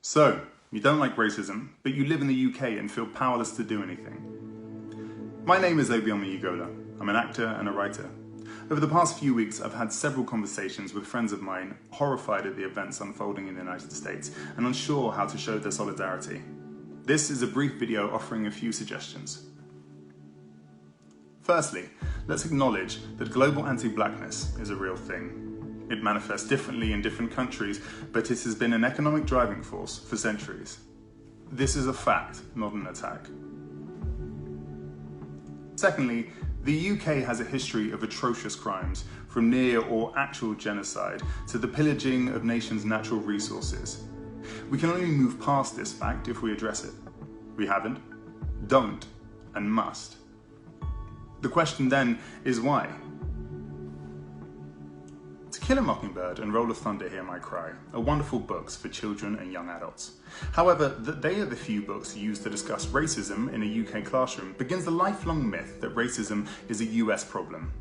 So, you don't like racism, but you live in the UK and feel powerless to do anything. My name is Obioma Yigola. I'm an actor and a writer. Over the past few weeks, I've had several conversations with friends of mine horrified at the events unfolding in the United States and unsure how to show their solidarity. This is a brief video offering a few suggestions. Firstly, let's acknowledge that global anti-blackness is a real thing. It manifests differently in different countries, but it has been an economic driving force for centuries. This is a fact, not an attack. Secondly, the UK has a history of atrocious crimes, from near or actual genocide to the pillaging of nations' natural resources. We can only move past this fact if we address it. We haven't, don't, and must. The question then is why? To Kill a Mockingbird and Roll of Thunder, Hear My Cry are wonderful books for children and young adults. However, that they are the few books used to discuss racism in a UK classroom begins the lifelong myth that racism is a US problem.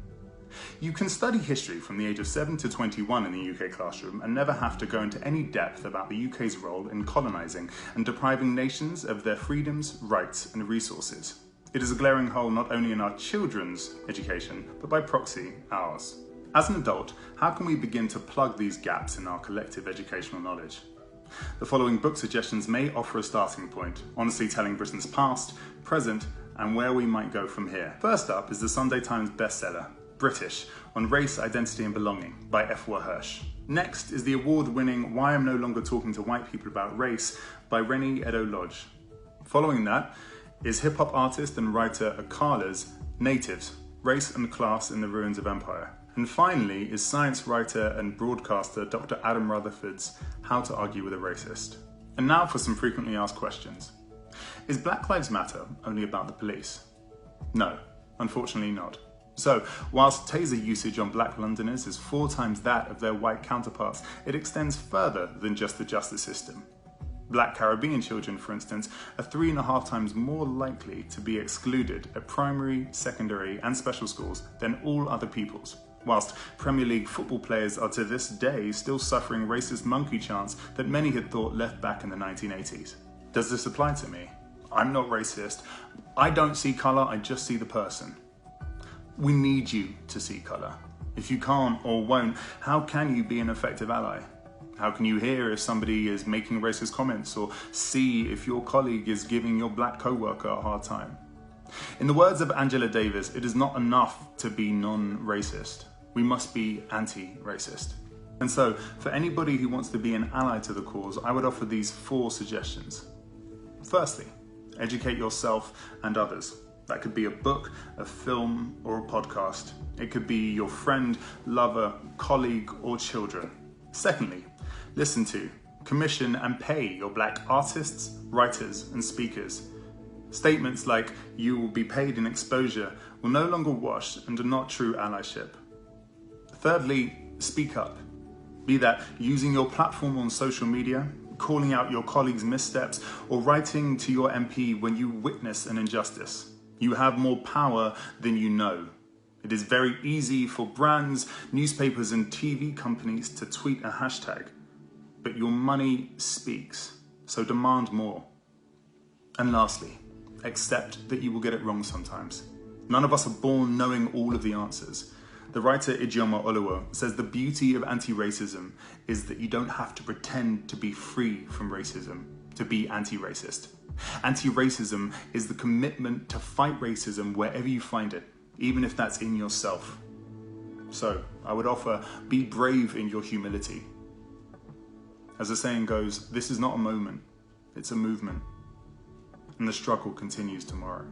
You can study history from the age of 7 to 21 in the UK classroom and never have to go into any depth about the UK's role in colonising and depriving nations of their freedoms, rights and resources. It is a glaring hole not only in our children's education, but by proxy, ours. As an adult, how can we begin to plug these gaps in our collective educational knowledge? The following book suggestions may offer a starting point, honestly telling Britain's past, present, and where we might go from here. First up is the Sunday Times bestseller, British, on Race, Identity and Belonging by Efwa Hirsch. Next is the award-winning Why I'm No Longer Talking to White People About Race by Reni Eddo-Lodge. Following that is hip-hop artist and writer Akala's Natives, Race and Class in the Ruins of Empire. And finally is science writer and broadcaster Dr. Adam Rutherford's How to Argue with a Racist. And now for some frequently asked questions. Is Black Lives Matter only about the police? No, unfortunately not. So, whilst taser usage on black Londoners is 4 times that of their white counterparts, it extends further than just the justice system. Black Caribbean children, for instance, are 3.5 times more likely to be excluded at primary, secondary and special schools than all other peoples. Whilst Premier League football players are to this day still suffering racist monkey chants that many had thought left back in the 1980s. Does this apply to me? I'm not racist. I don't see colour, I just see the person. We need you to see colour. If you can't or won't, how can you be an effective ally? How can you hear if somebody is making racist comments or see if your colleague is giving your black co-worker a hard time? In the words of Angela Davis, it is not enough to be non-racist. We must be anti-racist. And so, for anybody who wants to be an ally to the cause, I would offer these 4 suggestions. Firstly, educate yourself and others. That could be a book, a film, or a podcast. It could be your friend, lover, colleague, or children. Secondly, listen to, commission, and pay your black artists, writers, and speakers. Statements like, "you will be paid in exposure," will no longer wash and are not true allyship. Thirdly, speak up. Be that using your platform on social media, calling out your colleagues' missteps, or writing to your MP when you witness an injustice. You have more power than you know. It is very easy for brands, newspapers, and TV companies to tweet a hashtag, but your money speaks, so demand more. And lastly, accept that you will get it wrong sometimes. None of us are born knowing all of the answers. The writer Ijeoma Oluo says the beauty of anti-racism is that you don't have to pretend to be free from racism to be anti-racist. Anti-racism is the commitment to fight racism wherever you find it, even if that's in yourself. So, I would offer, be brave in your humility. As the saying goes, this is not a moment, it's a movement. And the struggle continues tomorrow.